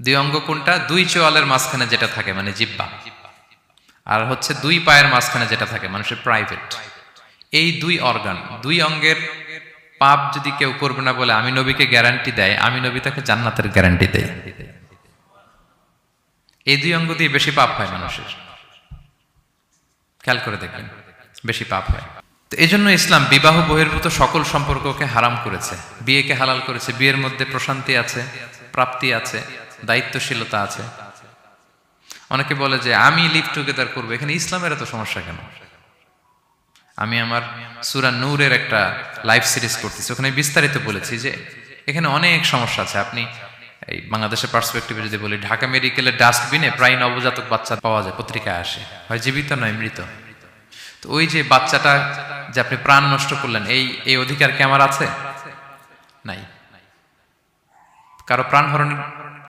দুই অঙ্গ কোনটা? দুই চোয়ালের মাঝখানে যেটা থাকে মানে জিহ্বা, আর হচ্ছে দুই পায়ের মাঝখানে যেটা থাকে মানুষের প্রাইভেট। এই দুই অর্গান, দুই অঙ্গের পাপ যদি কেউ করবে না বলে আমি নবীকে গ্যারান্টি দেয়, আমি নবী তাকে জান্নাতের গ্যারান্টি দেয়। এই দুই অঙ্গ দিয়ে বেশি পাপ হয় মানুষের, খেয়াল করে দেখবেন বেশি পাপ হয়। তো এই জন্য ইসলাম বিবাহ বহির্ভূত সকল সম্পর্ককে হারাম করেছে, বিয়েকে হালাল করেছে। বিয়ের মধ্যে প্রশান্তি আছে, প্রাপ্তি আছে, দায়িত্বশীলতা আছে। অনেকে বলে যে আমি লিভ টুগেদার করবো, এখানে ইসলামের এত সমস্যা কেন? আমি আমার সূরা নূরের একটা লাইভ সিরিজ করতেছি, ওখানে বিস্তারিত বলেছি যে এখানে অনেক সমস্যা আছে। আপনি এই বাংলাদেশের পার্সপেক্টিভে যদি বলি, ঢাকা মেডিকেলের ডাস্টবিনে প্রায় নবজাতক বাচ্চা পাওয়া যায়, পত্রিকায় আসে, হয় জীবিত নয় মৃত। তো ওই যে বাচ্চাটা যে আপনি প্রাণ নষ্ট করলেন, এই অধিকার কি আমার আছে? নাই। কারো প্রাণ হরণের